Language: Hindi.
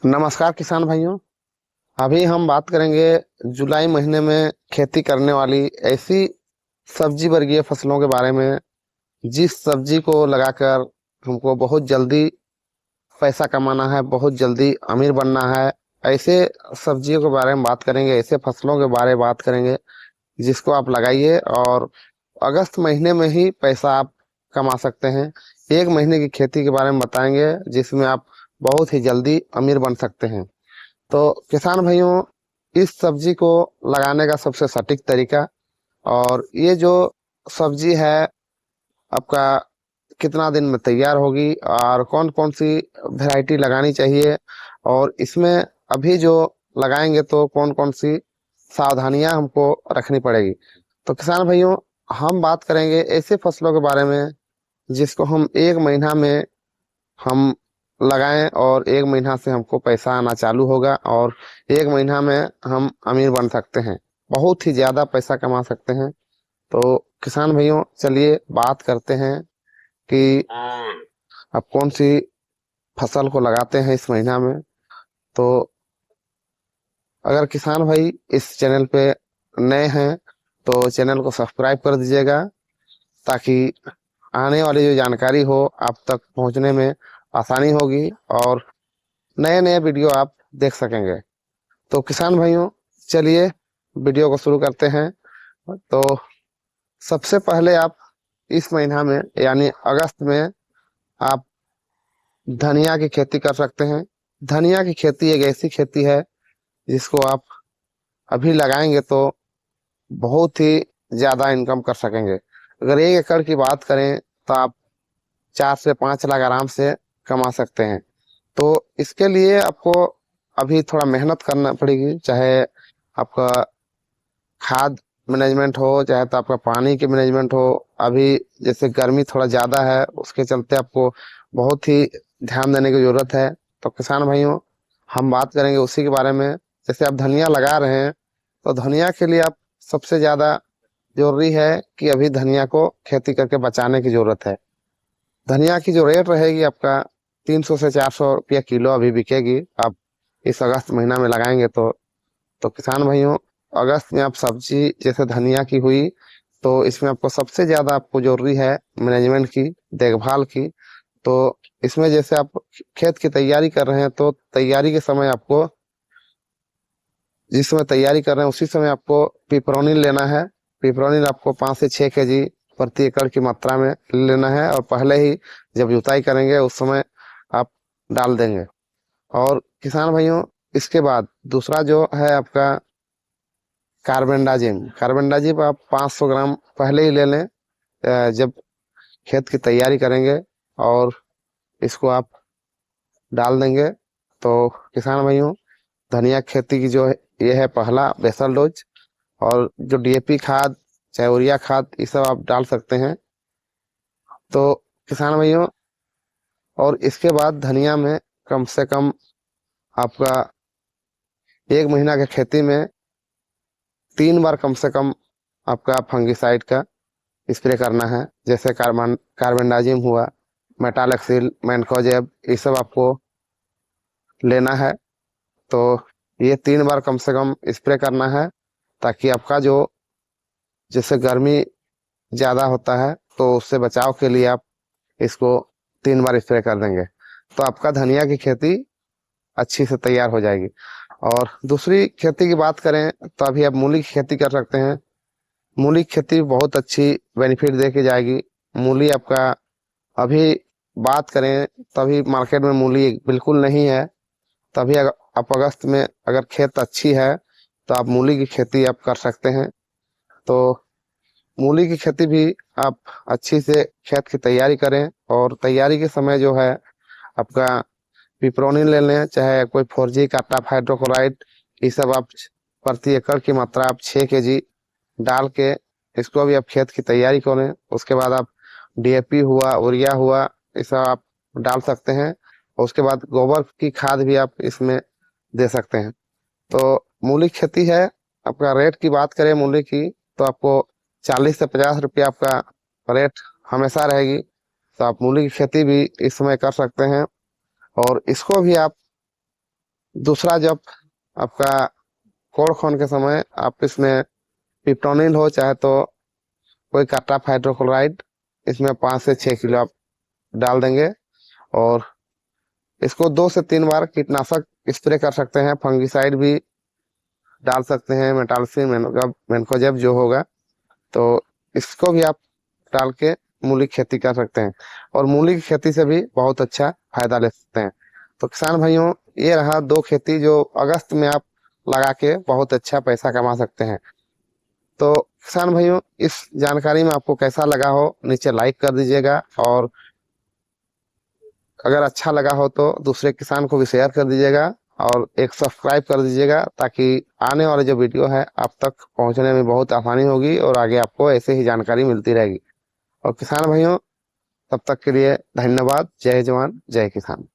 नमस्कार किसान भाइयों। अभी हम बात करेंगे जुलाई महीने में खेती करने वाली ऐसी सब्जी वर्गीय फसलों के बारे में जिस सब्जी को लगाकर हमको बहुत जल्दी पैसा कमाना है, बहुत जल्दी अमीर बनना है। ऐसे सब्जियों के बारे में बात करेंगे, ऐसे फसलों के बारे में बात करेंगे जिसको आप लगाइए और अगस्त महीने में ही पैसा आप कमा सकते हैं। एक महीने की खेती के बारे में बताएंगे जिसमें आप बहुत ही जल्दी अमीर बन सकते हैं। तो किसान भाइयों, इस सब्जी को लगाने का सबसे सटीक तरीका और ये जो सब्जी है आपका कितना दिन में तैयार होगी और कौन कौन सी वैरायटी लगानी चाहिए और इसमें अभी जो लगाएंगे तो कौन कौन सी सावधानियां हमको रखनी पड़ेगी। तो किसान भाइयों, हम बात करेंगे ऐसे फसलों के बारे में जिसको हम एक महीना में हम लगाएं और एक महीना से हमको पैसा आना चालू होगा और एक महीना में हम अमीर बन सकते हैं, बहुत ही ज्यादा पैसा कमा सकते हैं। तो किसान भाइयों, चलिए बात करते हैं कि आप कौन सी फसल को लगाते हैं इस महीना में। तो अगर किसान भाई इस चैनल पे नए हैं तो चैनल को सब्सक्राइब कर दीजिएगा ताकि आने वाली जो जानकारी हो आप तक पहुंचने में आसानी होगी और नए नए वीडियो आप देख सकेंगे। तो किसान भाइयों, चलिए वीडियो को शुरू करते हैं। तो सबसे पहले आप इस महीना में यानी अगस्त में आप धनिया की खेती कर सकते हैं। धनिया की खेती एक ऐसी खेती है जिसको आप अभी लगाएंगे तो बहुत ही ज्यादा इनकम कर सकेंगे। अगर 1 एकड़ की बात करें तो आप 4 से 5 लाख आराम से कमा सकते हैं। तो इसके लिए आपको अभी थोड़ा मेहनत करना पड़ेगी, चाहे आपका खाद मैनेजमेंट हो चाहे तो आपका पानी की मैनेजमेंट हो। अभी जैसे गर्मी थोड़ा ज्यादा है उसके चलते आपको बहुत ही ध्यान देने की जरूरत है। तो किसान भाइयों, हम बात करेंगे उसी के बारे में। जैसे आप धनिया लगा रहे हैं तो धनिया के लिए आप सबसे ज्यादा जरूरी है कि अभी धनिया को खेती करके बचाने की जरूरत है। धनिया की जो रेट रहेगी आपका 300 से 400 रुपया किलो अभी बिकेगी। आप इस अगस्त महीना में लगाएंगे तो किसान भाइयों, अगस्त में आप सब्जी जैसे धनिया की हुई तो इसमें आपको सबसे ज्यादा आपको जरूरी है मैनेजमेंट की, देखभाल की। तो इसमें जैसे आप खेत की तैयारी कर रहे हैं तो तैयारी के समय आपको, जिस समय तैयारी कर रहे हैं उसी समय आपको पिपरोनिल लेना है। पिपरोनिल आपको 5 से 6 केजी प्रति एकड़ की मात्रा में लेना है और पहले ही जब जुताई करेंगे उस समय आप डाल देंगे। और किसान भाइयों, इसके बाद दूसरा जो है आपका कार्बेंडाजिम। कार्बेंडाजिम आप 500 ग्राम पहले ही ले लें जब खेत की तैयारी करेंगे और इसको आप डाल देंगे। तो किसान भाइयों, धनिया खेती की जो है ये है पहला बेसल डोज। और जो डीएपी खाद चाहे यूरिया खाद ये सब आप डाल सकते हैं। तो किसान भाइयों, और इसके बाद धनिया में कम से कम आपका एक महीना की खेती में 3 बार कम से कम आपका फंगिसाइड का स्प्रे करना है। जैसे कार्बेंडाजिम हुआ, मेटालेक्सिल, मैनकोजेब, ये सब आपको लेना है। तो ये 3 बार कम से कम स्प्रे करना है ताकि आपका जो, जैसे गर्मी ज्यादा होता है तो उससे बचाव के लिए आप इसको 3 बार स्प्रे कर देंगे तो आपका धनिया की खेती अच्छी से तैयार हो जाएगी। और दूसरी खेती की बात करें तो अभी आप मूली की खेती कर सकते हैं। मूली की खेती बहुत अच्छी बेनिफिट दे के जाएगी। मूली आपका अभी बात करें तो अभी मार्केट में मूली बिल्कुल नहीं है। तभी अगर आप अगस्त में अगर खेत अच्छी है तो आप मूली की खेती आप कर सकते हैं। तो मूली की खेती भी आप अच्छी से खेत की तैयारी करें और तैयारी के समय जो है आपका पिपरोनिल ले लें चाहे कोई 4G का टॉप हाइड्रोक्लोराइड, ये सब आप प्रति एकड़ की मात्रा आप 6 केजी डाल के इसको भी आप खेत की तैयारी करें। उसके बाद आप डीएपी हुआ, यूरिया हुआ, ये सब आप डाल सकते हैं। और उसके बाद गोबर की खाद भी आप इसमें दे सकते हैं। तो मूली की खेती है, आपका रेट की बात करें मूली की तो आपको 40 से 50 रुपया आपका रेट हमेशा रहेगी। तो आप मूली की खेती भी इस समय कर सकते हैं और इसको भी आप दूसरा, जब आपका कोड़ खोन के समय आप इसमें पिप्टोनिल हो चाहे तो कोई काटाफ हाइड्रोक्लोराइड इसमें 5 से 6 किलो आप डाल देंगे। और इसको 2 से 3 बार कीटनाशक स्प्रे कर सकते हैं, फंगिसाइड भी डाल सकते हैं, मेटालसिन मैनकोजेब जो होगा, तो इसको भी आप डाल के मूली की खेती कर सकते हैं और मूली की खेती से भी बहुत अच्छा फायदा ले सकते हैं। तो किसान भाइयों, ये रहा 2 खेती जो अगस्त में आप लगा के बहुत अच्छा पैसा कमा सकते हैं। तो किसान भाइयों, इस जानकारी में आपको कैसा लगा हो नीचे लाइक कर दीजिएगा, और अगर अच्छा लगा हो तो दूसरे किसान को भी शेयर कर दीजिएगा और एक सब्सक्राइब कर दीजिएगा, ताकि आने वाले जो वीडियो है आप तक पहुंचने में बहुत आसानी होगी और आगे आपको ऐसे ही जानकारी मिलती रहेगी। और किसान भाइयों, तब तक के लिए धन्यवाद। जय जवान जय किसान।